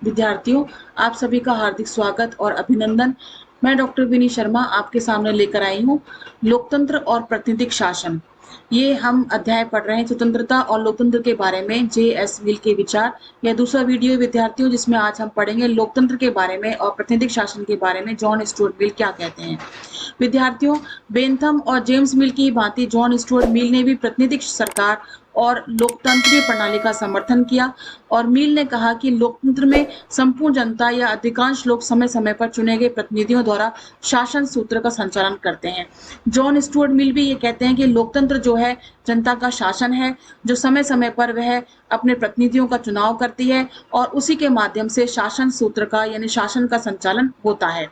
विद्यार्थियों, आप सभी का हार्दिक स्वागत और अभिनंदन। मैं डॉक्टर विनी शर्मा आपके सामने लेकर आई हूँ लोकतंत्र और प्रातिनिधिक शासन। ये हम अध्याय पढ़ रहे हैं स्वतंत्रता और लोकतंत्र के बारे में, जे.एस. मिल के विचार। यह दूसरा वीडियो है विद्यार्थियों, जिसमें आज हम पढ़ेंगे लोकतंत्र के बारे में और प्रातिनिधिक शासन के बारे में, जॉन स्टुअर्ट मिल क्या कहते हैं। विद्यार्थियों, बेंथम और जेम्स मिल की भांति जॉन स्टुअर्ट मिल ने भी प्रातिनिधिक सरकार और लोकतांत्रिक प्रणाली का समर्थन किया और मिल ने कहा कि लोकतंत्र में संपूर्ण जनता या अधिकांश लोग समय समय पर चुने गए प्रतिनिधियों द्वारा शासन सूत्र का संचालन करते हैं। जॉन स्टुअर्ट मिल भी ये कहते हैं कि लोकतंत्र जो है जनता का शासन है, जो समय समय पर वह अपने प्रतिनिधियों का चुनाव करती है और उसी के माध्यम से शासन सूत्र का यानी शासन का संचालन होता है।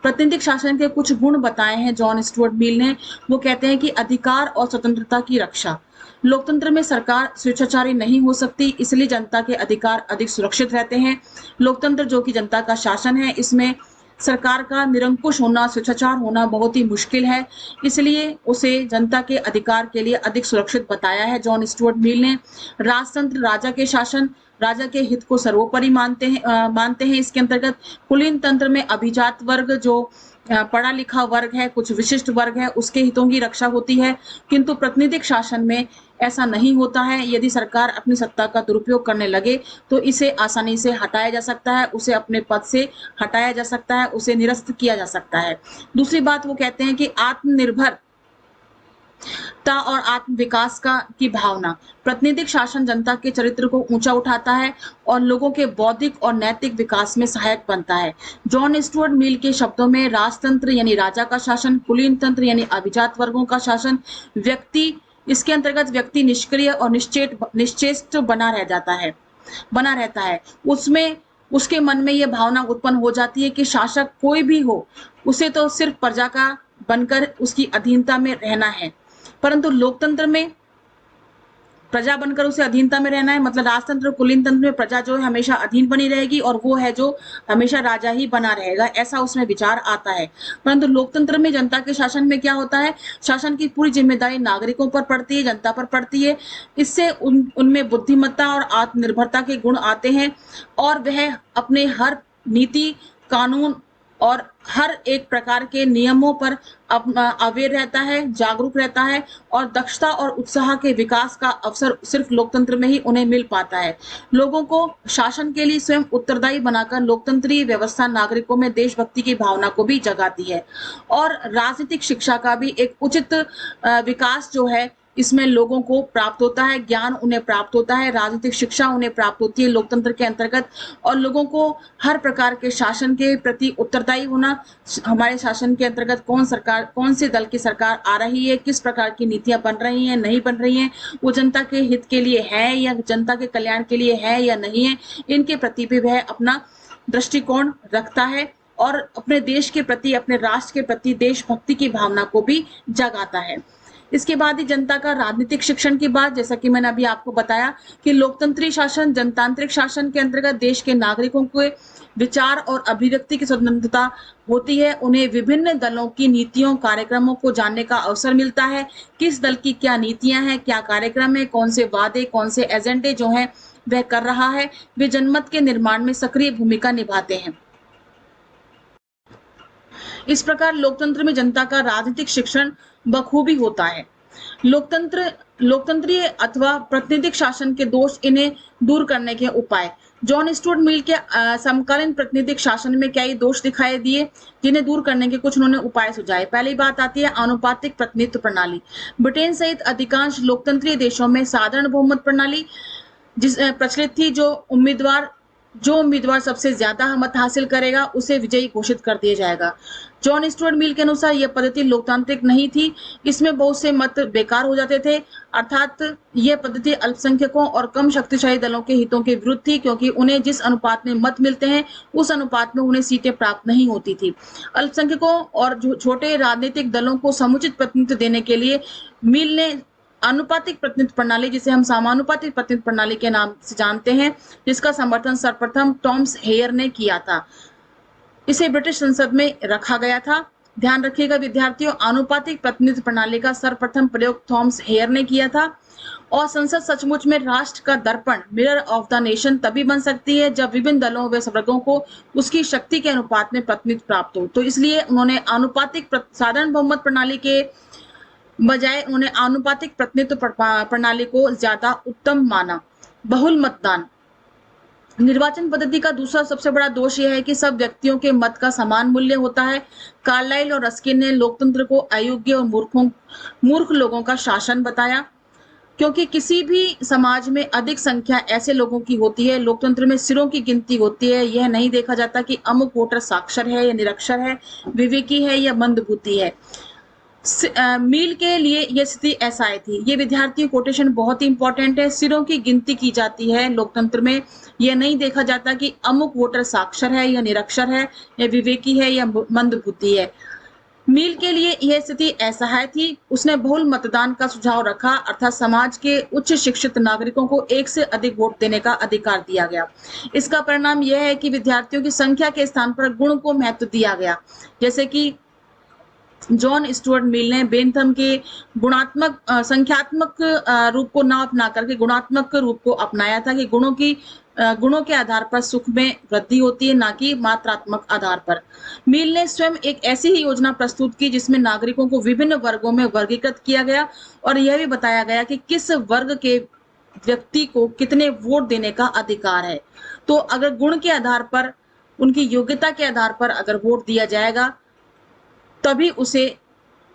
प्रातिनिधिक शासन के कुछ गुण बताए हैं जॉन स्टुअर्ट मिल ने। वो कहते हैं कि अधिकार और स्वतंत्रता की रक्षा। लोकतंत्र में सरकार स्वेच्छाचारी नहीं हो सकती, इसलिए जनता के अधिकार अधिक सुरक्षित रहते हैं। लोकतंत्र जो कि जनता का शासन है, इसमें सरकार का निरंकुश होना, स्वेच्छाचार होना बहुत ही मुश्किल है, इसलिए उसे जनता के अधिकार के लिए अधिक सुरक्षित बताया है जॉन स्टुअर्ट मिल ने। राजतंत्र, राजा के शासन, राजा के हित को सर्वोपरि मानते हैं। इसके अंतर्गत कुलीन तंत्र में अभिजात वर्ग, जो पढ़ा लिखा वर्ग है, कुछ विशिष्ट वर्ग है, उसके हितों की रक्षा होती है। किंतु प्रातिनिधिक शासन में ऐसा नहीं होता है। यदि सरकार अपनी सत्ता का दुरुपयोग करने लगे तो इसे आसानी से हटाया जा सकता है, उसे अपने पद से हटाया जा सकता है, उसे निरस्त किया जा सकता है। दूसरी बात वो कहते हैं कि आत्मनिर्भर और आत्म विकास की भावना। प्रातिनिधिक शासन जनता के चरित्र को ऊंचा उठाता है और लोगों के बौद्धिक और नैतिक विकास में सहायक बनता है। जॉन स्टुअर्ट मिल के शब्दों में राजतंत्र यानी राजा का शासन, कुलीन तंत्र यानी अभिजात वर्गों का शासन, इसके अंतर्गत व्यक्ति निष्क्रिय और निश्चेष्ट बना रहता है। उसमें उसके मन में यह भावना उत्पन्न हो जाती है कि शासक कोई भी हो, उसे तो सिर्फ प्रजा का बनकर उसकी अधीनता में रहना है। परंतु लोकतंत्र में प्रजा बनकर उसे अधीनता में रहना है, मतलब राजतंत्र, कुलीन तंत्र में प्रजा जो है हमेशा अधीन बनी रहेगी और वो है जो हमेशा राजा ही बना रहेगा, ऐसा उसमें विचार आता है। परंतु लोकतंत्र में जनता के शासन में क्या होता है, शासन की पूरी जिम्मेदारी नागरिकों पर पड़ती है, जनता पर पड़ती है। इससे उनमें बुद्धिमत्ता और आत्मनिर्भरता के गुण आते हैं और वह अपने हर नीति, कानून और हर एक प्रकार के नियमों पर अवेयर रहता है, जागरूक रहता है और दक्षता और उत्साह के विकास का अवसर सिर्फ लोकतंत्र में ही उन्हें मिल पाता है। लोगों को शासन के लिए स्वयं उत्तरदायी बनाकर लोकतंत्रीय व्यवस्था नागरिकों में देशभक्ति की भावना को भी जगाती है और राजनीतिक शिक्षा का भी एक उचित विकास जो है इसमें लोगों को प्राप्त होता है, ज्ञान उन्हें प्राप्त होता है, राजनीतिक शिक्षा उन्हें प्राप्त होती है लोकतंत्र के अंतर्गत और लोगों को हर प्रकार के शासन के प्रति उत्तरदायी होना। हमारे शासन के अंतर्गत कौन से दल की सरकार आ रही है, किस प्रकार की नीतियां बन रही हैं, नहीं बन रही हैं, वो जनता के हित के लिए है या जनता के कल्याण के लिए है या नहीं है, इनके प्रति भी वह अपना दृष्टिकोण रखता है और अपने देश के प्रति, अपने राष्ट्र के प्रति देशभक्ति की भावना को भी जगाता है। इसके बाद ही जनता का राजनीतिक शिक्षण की बात, जैसा कि मैंने अभी आपको बताया कि लोकतंत्री शासन जनतांत्रिक शासन के अंतर्गत देश के नागरिकों के विचार और अभिव्यक्ति की स्वतंत्रता होती है। उन्हें विभिन्न दलों की नीतियों, कार्यक्रमों को जानने का अवसर मिलता है। किस दल की क्या नीतियां हैं, क्या कार्यक्रम है, कौन से वादे, कौन से एजेंडे जो हैं वह कर रहा है, वे जनमत के निर्माण में सक्रिय भूमिका निभाते हैं। इस प्रकार लोकतंत्र में जनता का राजनीतिक शिक्षण बखूबी होता है। लोकतंत्रीय अथवा प्रातिनिधिक शासन के दोष, इन्हें दूर करने के उपाय। जॉन स्टुअर्ट मिल के समकालीन प्रातिनिधिक शासन में क्या ये दोष दिखाई दिए, जिन्हें दूर करने के कुछ उन्होंने उपाय सुझाए। पहली बात आती है आनुपातिक प्रतिनिधित्व प्रणाली। ब्रिटेन सहित अधिकांश लोकतंत्रीय देशों में साधारण बहुमत प्रणाली प्रचलित थी। जो उम्मीदवार सबसे ज्यादा मत हासिल करेगा उसे विजयी घोषित कर दिया जाएगा। जॉन स्टुअर्ट मिल के अनुसार यह पद्धति लोकतांत्रिक नहीं थी, इसमें बहुत से मत बेकार हो जाते थे, अर्थात यह पद्धति अल्पसंख्यकों और कम शक्तिशाली दलों के हितों के विरुद्ध थी, क्योंकि उन्हें जिस अनुपात में मत मिलते हैं उस अनुपात में उन्हें सीटें प्राप्त नहीं होती थी। अल्पसंख्यकों और छोटे राजनीतिक दलों को समुचित प्रतिनिधित्व देने के लिए मिल ने आनुपातिक प्रतिनिधित्व प्रणाली, जिसे हम समानुपातिक प्रतिनिधित्व प्रणाली के नाम से जानते हैं, जिसका समर्थन सर्वप्रथम टॉमस हेयर ने किया था, इसे ब्रिटिश संसद में रखा गया था ध्यान रखिएगा विद्यार्थियों, आनुपातिक प्रतिनिधित्व प्रणाली का सर्वप्रथम प्रयोग थॉमस हेयर ने किया था और संसद सचमुच में राष्ट्र का दर्पण, मिरर ऑफ द नेशन, तभी बन सकती है जब विभिन्न दलों व वर्गों को उसकी शक्ति के अनुपात में प्रतिनिधित्व प्राप्त हो। तो इसलिए उन्होंने आनुपातिक साधारण बहुमत प्रणाली के बजाय उन्होंने आनुपातिक प्रतिनिधित्व प्रणाली को ज्यादा उत्तम माना। बहुल मतदान, निर्वाचन पद्धति का दूसरा सबसे बड़ा दोष यह है कि सब व्यक्तियों के मत का समान मूल्य होता है। कार्लाइल और रस्किन ने लोकतंत्र को अयोग्य और मूर्ख लोगों का शासन बताया, क्योंकि किसी भी समाज में अधिक संख्या ऐसे लोगों की होती है, लोकतंत्र में सिरों की गिनती होती है। यह नहीं देखा जाता कि अमुक वोटर साक्षर है या निरक्षर है, विवेकी है या मंदबुद्धि है। मील के लिए यह स्थिति ऐसा आई थी। ये विद्यार्थी कोटेशन बहुत ही इंपॉर्टेंट है। सिरों की गिनती की जाती है लोकतंत्र में, यह नहीं देखा जाता कि अमुक वोटर साक्षर है या निरक्षर है या विवेकी है या मंदबुद्धि है। मील के लिए यह स्थिति असहाय थी। उसने बहुल मतदान का सुझाव रखा, अर्थात समाज के उच्च शिक्षित नागरिकों को एक से अधिक वोट देने का अधिकार दिया गया। इसका परिणाम यह है कि विद्यार्थियों की संख्या के स्थान पर गुण को महत्व दिया गया। जैसे कि जॉन स्टुअर्ट मिल ने बेंथम के गुणात्मक संख्यात्मक रूप को न अपना करके गुणात्मक रूप को अपनाया था कि गुणों के आधार पर सुख में वृद्धि होती है, ना कि मात्रात्मक आधार पर। मिल ने स्वयं एक ऐसी ही योजना प्रस्तुत की जिसमें नागरिकों को विभिन्न वर्गों में वर्गीकृत किया गया और यह भी बताया गया कि किस वर्ग के व्यक्ति को कितने वोट देने का अधिकार है। तो अगर गुण के आधार पर, उनकी योग्यता के आधार पर अगर वोट दिया जाएगा तभी उसे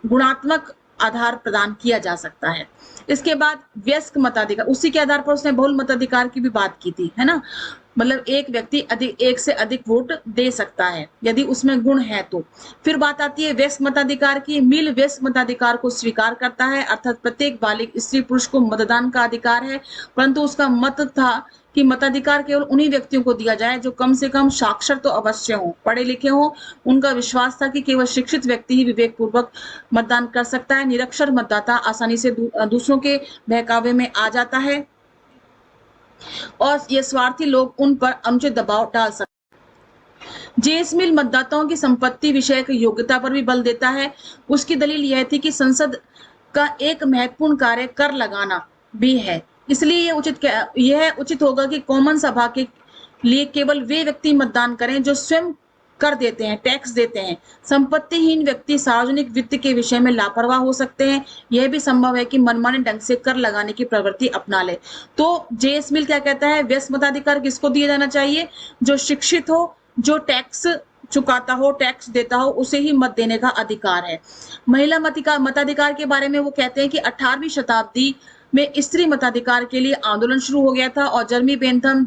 गुणात्मक आधार प्रदान किया जा सकता है। इसके बाद वयस्क मताधिकार, उसी के आधार पर उसने बहुल मताधिकार की भी बात की थी, है ना। मतलब एक व्यक्ति एक से अधिक वोट दे सकता है यदि उसमें गुण है तो। फिर बात आती है वयस्क मताधिकार की। मिल वयस्क मताधिकार को स्वीकार करता है, अर्थात प्रत्येक बालिग स्त्री पुरुष को मतदान का अधिकार है, परंतु उसका मत था कि मताधिकार केवल उन्हीं व्यक्तियों को दिया जाए जो कम से कम साक्षर तो अवश्य हो, पढ़े लिखे हो। उनका विश्वास था कि केवल शिक्षित व्यक्ति ही विवेक पूर्वक मतदान कर सकता है। निरक्षर मतदाता आसानी से दूसरों के बहकावे में आ जाता है और ये स्वार्थी लोग उन पर अनुचित दबाव डाल सकते हैं। जेम्स मिल मतदाताओं की संपत्ति विषयक योग्यता पर भी बल देता है। उसकी दलील यह थी कि संसद का एक महत्वपूर्ण कार्य कर लगाना भी है, इसलिए यह उचित होगा कि कॉमन सभा के लिए केवल वे व्यक्ति मतदान करें जो स्वयं कर देते हैं, टैक्स देते हैं। संपत्तिहीन व्यक्ति सार्वजनिक वित्त के विषय में लापरवाह हो सकते हैं। यह भी संभव है कि मनमाने ढंग से कर लगाने की प्रवृत्ति अपना ले। तो जेम्स मिल क्या कहता है, व्यस्त मताधिकार किसको दिया जाना चाहिए? जो शिक्षित हो, जो टैक्स चुकाता हो, टैक्स देता हो, उसे ही मत देने का अधिकार है। महिला मताधिकार के बारे में वो कहते हैं कि 18वीं शताब्दी में स्त्री मताधिकार के लिए आंदोलन शुरू हो गया था और जर्मी बेंथम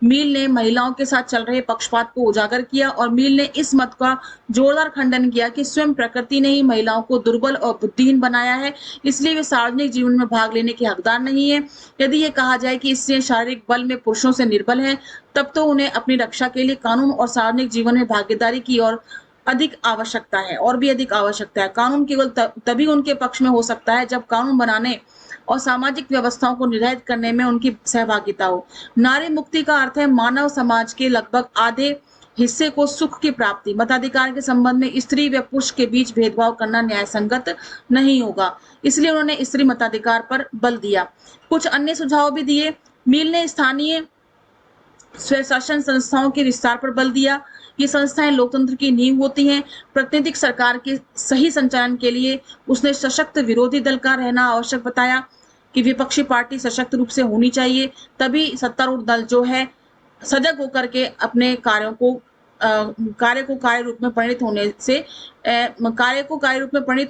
मील ने महिलाओं के साथ चल रहे पक्षपात को उजागर किया और मील ने इस मत का जोरदार खंडन किया कि स्वयं प्रकृति ने ही महिलाओं को दुर्बल और बुद्धिहीन बनाया है, इसलिए वे सार्वजनिक जीवन में भाग लेने के हकदार नहीं है। यदि ये कहा जाए कि स्त्रियां शारीरिक बल में पुरुषों से निर्बल हैं, तब तो उन्हें अपनी रक्षा के लिए कानून और सार्वजनिक जीवन में भागीदारी की और अधिक आवश्यकता है, और भी अधिक आवश्यकता है। कानून केवल तभी उनके पक्ष में हो सकता है जब कानून बनाने और सामाजिक व्यवस्थाओं को निर्धारित करने में उनकी सहभागिता हो। नारी मुक्ति का अर्थ है मानव समाज के लगभग आधे हिस्से को सुख की प्राप्ति। मताधिकार के संबंध में स्त्री व पुरुष के बीच भेदभाव करना न्याय संगत नहीं होगा, इसलिए उन्होंने स्त्री मताधिकार पर बल दिया। कुछ अन्य सुझाव भी दिए। मील ने स्थानीय स्वशासन संस्थाओं के विस्तार पर बल दिया। ये संस्थाएं लोकतंत्र की नींव होती हैं। प्रातिनिधिक सरकार के सही संचालन के लिए उसने सशक्त विरोधी दल का रहना आवश्यक बताया कि विपक्षी पार्टी सशक्त रूप से होनी चाहिए, तभी सत्तारूढ़ दल जो है सजग होकर के अपने कार्य रूप में परिणित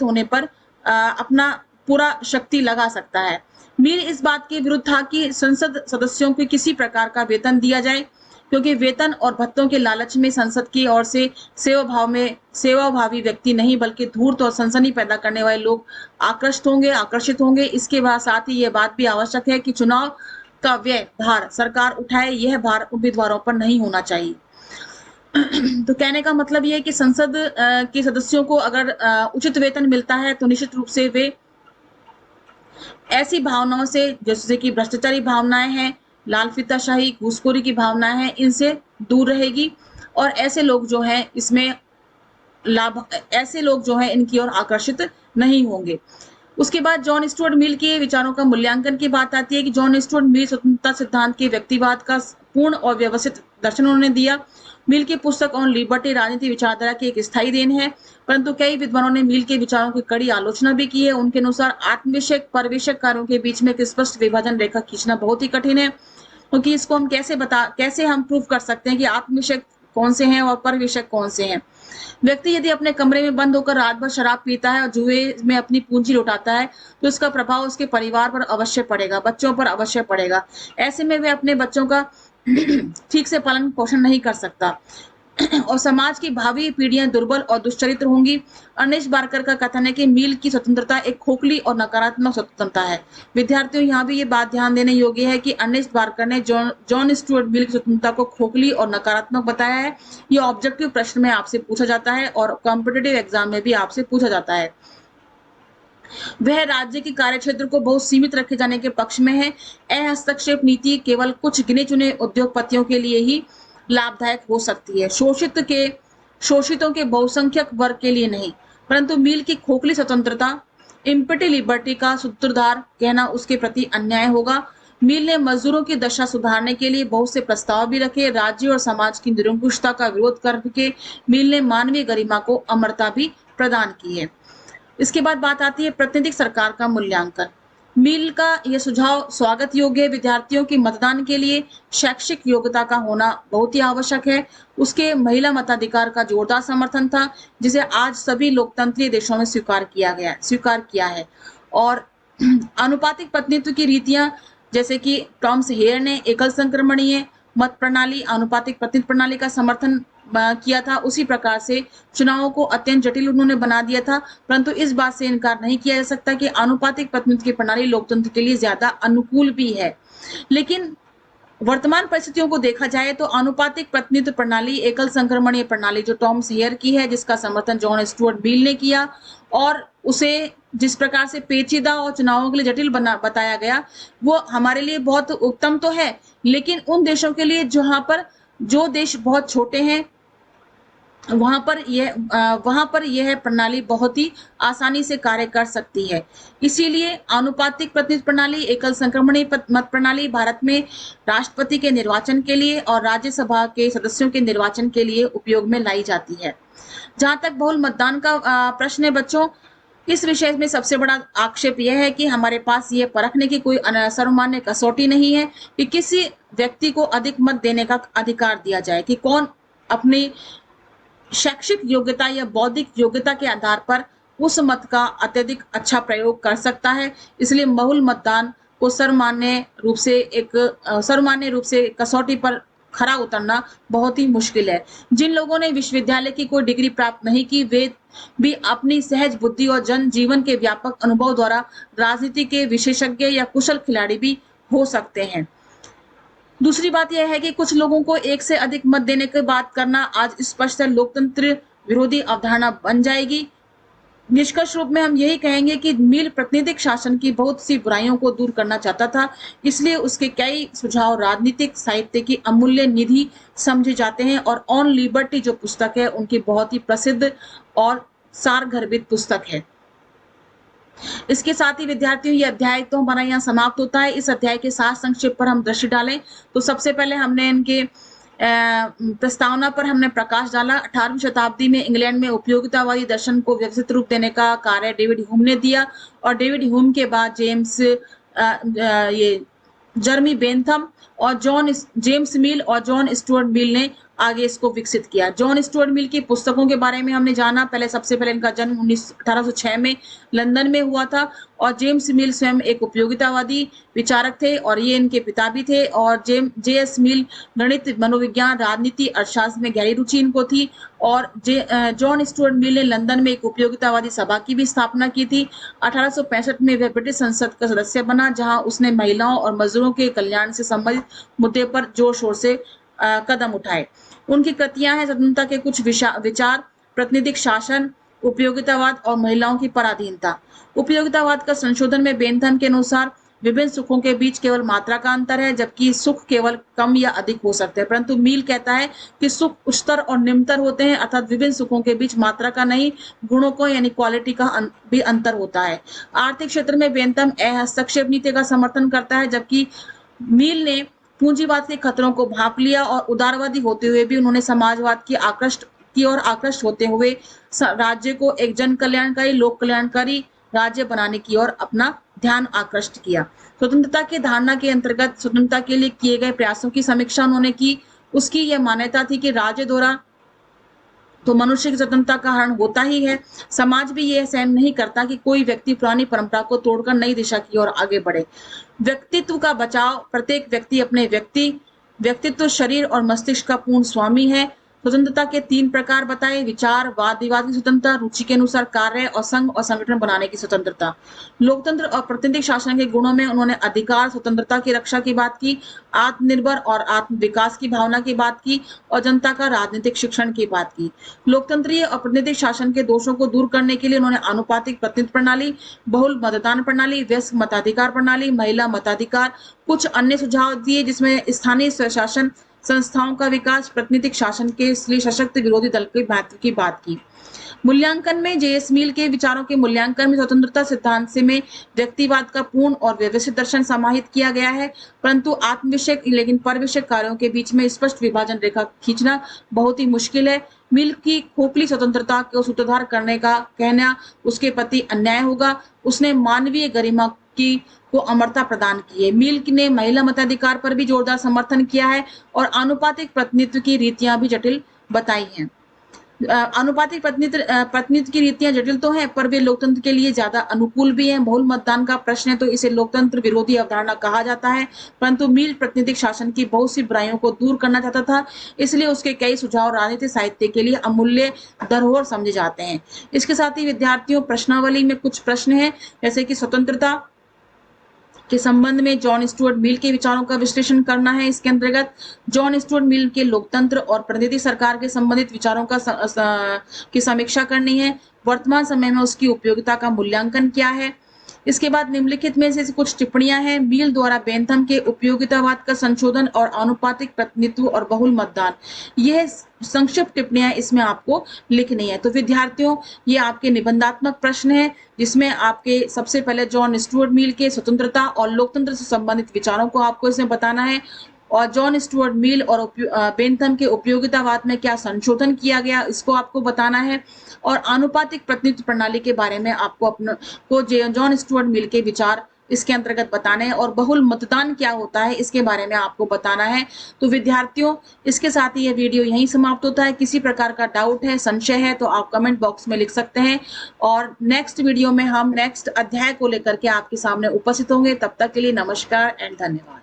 होने पर अपना पूरा शक्ति लगा सकता है। मील इस बात के विरुद्ध था कि संसद सदस्यों को किसी प्रकार का वेतन दिया जाए, क्योंकि वेतन और भत्तों के लालच में संसद की ओर से सेवाभावी व्यक्ति नहीं बल्कि धूर्त और सनसनी पैदा करने वाले लोग आकर्षित होंगे। इसके बाद साथ ही यह बात भी आवश्यक है कि चुनाव का व्यय भार सरकार उठाए, यह भार उम्मीदवारों पर नहीं होना चाहिए। तो कहने का मतलब यह है कि संसद के सदस्यों को अगर उचित वेतन मिलता है तो निश्चित रूप से वे ऐसी भावनाओं से, जैसे कि भ्रष्टाचारी भावनाएं हैं, लाल फीताशाही, घूसखोरी की भावनाएं हैं, इनसे दूर रहेगी और ऐसे लोग जो हैं इसमें लाभ ऐसे लोग जो हैं इनकी ओर आकर्षित नहीं होंगे। उसके बाद जॉन स्टुअर्ट मिल के विचारों का मूल्यांकन की बात आती है कि जॉन स्टुअर्ट मिल स्वतंत्रता सिद्धांत के व्यक्तिवाद का पूर्ण और व्यवस्थित दर्शन उन्होंने दिया। मिल की पुस्तक ऑन लिबर्टी राजनीति विचारधारा की एक स्थायी देन है, परंतु कई विद्वानों ने मिल के विचारों की कड़ी आलोचना भी की है। उनके अनुसार आत्मविषयक परविषयक कार्यों के बीच में एक स्पष्ट विभाजन रेखा खींचना बहुत ही कठिन है, क्योंकि इसको हम कैसे हम प्रूव कर सकते हैं कि आत्मविषयक कौन से हैं और परविषयक कौन से हैं। व्यक्ति यदि अपने कमरे में बंद होकर रात भर शराब पीता है और जुए में अपनी पूंजी लुटाता है, तो इसका प्रभाव उसके परिवार पर अवश्य पड़ेगा, बच्चों पर अवश्य पड़ेगा। ऐसे में वह अपने बच्चों का ठीक से पालन पोषण नहीं कर सकता और समाज की भावी पीढ़ियां दुर्बल और दुष्चरित्र होंगी। अर्नेस्ट बार्कर का कथन है कि मील की स्वतंत्रता एक खोखली और नकारात्मक स्वतंत्रता है। विद्यार्थियों, यहाँ भी ये बात ध्यान देने योग्य है कि अर्नेस्ट बार्कर ने जॉन स्टुअर्ट मिल की स्वतंत्रता को खोखली और नकारात्मक बताया है। ये ऑब्जेक्टिव प्रश्न में आपसे पूछा जाता है और कॉम्पिटिटिव एग्जाम में भी आपसे पूछा जाता है। वह राज्य के कार्यक्षेत्र को बहुत सीमित रखे जाने के पक्ष में है। हस्तक्षेप नीति केवल कुछ गिने चुने उद्योगपतियों के लिए ही लाभदायक हो सकती है, शोषितों के बहुसंख्यक वर्ग के लिए नहीं। परंतु मिल की खोखली स्वतंत्रता, इम्पिटी लिबर्टी का सूत्रधार कहना उसके प्रति अन्याय होगा। मिल ने मजदूरों की दशा सुधारने के लिए बहुत से प्रस्ताव भी रखे। राज्य और समाज की निरंकुशता का विरोध करके मिल ने मानवीय गरिमा को अमरता भी प्रदान की है। इसके बाद बात आती है प्रातिनिधिक सरकार का मूल्यांकन। मिल का यह सुझाव स्वागत योग्य है। विद्यार्थियों की मतदान के लिए शैक्षिक योग्यता का होना बहुत ही आवश्यक है। उसके महिला मताधिकार का जोरदार समर्थन था, जिसे आज सभी लोकतंत्रीय देशों में स्वीकार किया है। और अनुपातिक प्रतिनिधित्व की रीतियां, जैसे कि टॉमस हेयर ने एकल संक्रमणीय मत प्रणाली, अनुपातिक प्रतिनिधित्व प्रणाली का समर्थन किया था, उसी प्रकार से चुनावों को अत्यंत जटिल उन्होंने बना दिया था। परंतु इस बात से इनकार नहीं किया जा सकता कि आनुपातिक प्रतिनिधित्व की प्रणाली लोकतंत्र के लिए ज्यादा अनुकूल भी है। लेकिन वर्तमान परिस्थितियों को देखा जाए तो आनुपातिक प्रतिनिधित्व प्रणाली, एकल संक्रमणीय प्रणाली जो टॉमस हेयर की है, जिसका समर्थन जॉन स्टुअर्ट मिल ने किया और उसे जिस प्रकार से पेचीदा और चुनावों के लिए जटिल बताया गया, वो हमारे लिए बहुत उत्तम तो है, लेकिन उन देशों के लिए जो देश बहुत छोटे हैं, वहां पर यह प्रणाली बहुत ही आसानी से कार्य कर सकती है। इसीलिए आनुपातिक प्रतिनिधित्व प्रणाली, एकल संक्रमणीय मत प्रणाली भारत में राष्ट्रपति के निर्वाचन के लिए और राज्यसभा के सदस्यों के निर्वाचन के लिए उपयोग में लाई जाती है। जहां तक बहुल मतदान का प्रश्न है बच्चों, इस विषय में सबसे बड़ा आक्षेप यह है कि हमारे पास ये परखने की कोई सर्वमान्य कसौटी नहीं है कि किसी व्यक्ति को अधिक मत देने का अधिकार दिया जाए, कि कौन अपनी शैक्षिक योग्यता या बौद्धिक योग्यता के आधार पर उस मत का अत्यधिक अच्छा प्रयोग कर सकता है। इसलिए बहुल मतदान को सर्वमान्य रूप से कसौटी पर खरा उतरना बहुत ही मुश्किल है। जिन लोगों ने विश्वविद्यालय की कोई डिग्री प्राप्त नहीं की, वे भी अपनी सहज बुद्धि और जन जीवन के व्यापक अनुभव द्वारा राजनीति के विशेषज्ञ या कुशल खिलाड़ी भी हो सकते हैं। दूसरी बात यह है कि कुछ लोगों को एक से अधिक मत देने की बात करना आज स्पष्ट लोकतंत्र विरोधी अवधारणा बन जाएगी। निष्कर्ष रूप में हम यही कहेंगे कि मिल प्रातिनिधिक शासन की बहुत सी बुराइयों को दूर करना चाहता था, इसलिए उसके कई सुझाव राजनीतिक साहित्य की अमूल्य निधि समझे जाते हैं और ऑन लिबर्टी जो पुस्तक है, उनकी बहुत ही प्रसिद्ध और सारगर्भित पुस्तक है। इसके साथ ही विद्यार्थियों, ये अध्याय तो हमारा यहाँ समाप्त होता है। इस अध्याय के सार संक्षेप पर हम दृष्टि डालें तो सबसे पहले हमने इनके प्रस्तावना पर हमने प्रकाश डाला। 18वीं शताब्दी में इंग्लैंड में उपयोगितावादी दर्शन को व्यवस्थित रूप देने का कार्य डेविड ह्यूम ने दिया और डेविड ह्यूम के बाद जर्मी बेंथम और जेम्स मिल और जॉन स्टुअर्ट मिल ने आगे इसको विकसित किया। जॉन स्टुअर्ट मिल की पुस्तकों के बारे में हमने जाना। सबसे पहले इनका जन्म 1806 में लंदन में हुआ था और जेम्स मिल स्वयं एक उपयोगितावादी विचारक थे और ये इनके पिता भी थे। और जे.एस. मिल गणित, मनोविज्ञान, राजनीति, अर्थशास्त्र में गहरी रुचि इनको थी और जॉन स्टुअर्ट मिल ने लंदन में एक उपयोगितावादी सभा की भी स्थापना की थी। 1865 में वह ब्रिटिश संसद का सदस्य बना, जहां उसने महिलाओं और मजदूरों के कल्याण से संबंधित मुद्दे पर जोर शोर से कदम उठाए। उनकी कृतियां हैं स्वतंत्रता के कुछ विचार, प्रातिनिधिक शासन, उपयोगितावाद और महिलाओं की पराधीनता। उपयोगितावाद का संशोधन में बेंथम के अनुसार विभिन्न सुखों के बीच केवल मात्रा का अंतर है, जबकि सुख केवल कम या अधिक हो सकते हैं। परंतु मील कहता है कि सुख उच्चतर और निम्नतर होते हैं, अर्थात विभिन्न सुखों के बीच मात्रा का नहीं, गुणों को यानी क्वालिटी का भी अंतर होता है। आर्थिक क्षेत्र में बेंथम हस्तक्षेप नीति का समर्थन करता है, जबकि मील ने पूंजीवाद के खतरों को भांप लिया और उदारवादी होते हुए भी उन्होंने समाजवाद की ओर आकृष्ट होते हुए राज्य को एक जन कल्याणकारी लोक कल्याणकारी राज्य बनाने की ओर अपना ध्यान आकृष्ट किया। स्वतंत्रता की धारणा के अंतर्गत स्वतंत्रता के लिए किए गए प्रयासों की समीक्षा उन्होंने की। उसकी यह मान्यता थी कि राज्य द्वारा तो मनुष्य की स्वतंत्रता का हरण होता ही है। समाज भी यह सहन नहीं करता कि कोई व्यक्ति पुरानी परंपरा को तोड़कर नई दिशा की ओर आगे बढ़े। व्यक्तित्व का बचाव, प्रत्येक व्यक्ति अपने व्यक्तित्व, शरीर और मस्तिष्क का पूर्ण स्वामी है। स्वतंत्रता के 3 प्रकार बताए: विचार, वाद विवाद की स्वतंत्रता, रुचि के अनुसार कार्य और संघ और संगठन बनाने की स्वतंत्रता। लोकतंत्र और प्रतिनिधि शासन के गुणों में उन्होंने अधिकार, स्वतंत्रता की रक्षा की बात की, आत्मनिर्भर और आत्म विकास की भावना की बात की और जनता का राजनीतिक शिक्षण की बात की। लोकतंत्रीय और प्रतिनिधि शासन के दोषों को दूर करने के लिए उन्होंने आनुपातिक प्रतिनिधि प्रणाली, बहुल मतदान प्रणाली, वयस्क मताधिकार प्रणाली, महिला मताधिकार, कुछ अन्य सुझाव दिए, जिसमें स्थानीय स्वशासन संस्थाओं का विकास, प्रतिनिधिक शासन के लिए सशक्त विरोधी दल के महत्व की बात की। मूल्यांकन में जेएस मील के विचारों के मूल्यांकन में स्वतंत्रता सिद्धांत से में व्यक्तिवाद का पूर्ण और व्यवस्थित दर्शन समाहित किया गया है, परंतु आत्म विषयक लेकिन पर विषयक कार्यों के बीच में स्पष्ट विभाजन रेखा खींचना बहुत ही मुश्किल है। मील की खोखली स्वतंत्रता को सूत्रधार करने का कहना उसके प्रति अन्याय होगा। उसने मानवीय गरिमा की को अमरता प्रदान की है। मील ने महिला मताधिकार पर भी जोरदार समर्थन किया है और आनुपातिक प्रतिनिधित्व की रीतियां भी जटिल बताई हैं। आनुपातिक प्रतिनिधित्व की रीतियां जटिल तो हैं, पर वे लोकतंत्र के लिए ज्यादा अनुकूल भी हैं। बहुल मतदान का प्रश्न है तो इसे लोकतंत्र विरोधी अवधारणा कहा जाता है, परंतु मील प्रतिनिधिक शासन की बहुत सी बुराइयों को दूर करना चाहता था, इसलिए उसके कई सुझाव राजनीतिक साहित्य के लिए अमूल्य धरोहर समझे जाते हैं। इसके साथ ही विद्यार्थियों, प्रश्नावली में कुछ प्रश्न है, जैसे कि स्वतंत्रता के संबंध में जॉन स्टुअर्ट मिल के विचारों का विश्लेषण करना है। इसके अंतर्गत जॉन स्टुअर्ट मिल के लोकतंत्र और प्रतिनिधि सरकार के संबंधित विचारों की समीक्षा करनी है। वर्तमान समय में उसकी उपयोगिता का मूल्यांकन क्या है। इसके बाद निम्नलिखित में से कुछ टिप्पणियां हैं। मील द्वारा बेंथम के उपयोगितावाद का संशोधन और आनुपातिक प्रतिनिधित्व और बहुल मतदान, यह संक्षिप्त टिप्पणियां इसमें आपको लिखनी है। तो विद्यार्थियों, ये आपके निबंधात्मक प्रश्न है, जिसमें आपके सबसे पहले जॉन स्टुअर्ट मिल के स्वतंत्रता और लोकतंत्र से संबंधित विचारों को आपको इसमें बताना है, और जॉन स्टुअर्ट मिल और बेंथम के उपयोगितावाद में क्या संशोधन किया गया, इसको आपको बताना है, और आनुपातिक प्रतिनिधित्व प्रणाली के बारे में आपको जॉन स्टुअर्ट मिल के विचार इसके अंतर्गत बताने हैं, और बहुल मतदान क्या होता है इसके बारे में आपको बताना है। तो विद्यार्थियों, इसके साथ ही यह वीडियो यहीं समाप्त होता है। किसी प्रकार का डाउट है, संशय है, तो आप कमेंट बॉक्स में लिख सकते हैं, और नेक्स्ट वीडियो में हम नेक्स्ट अध्याय को लेकर के आपके सामने उपस्थित होंगे। तब तक के लिए नमस्कार एंड धन्यवाद।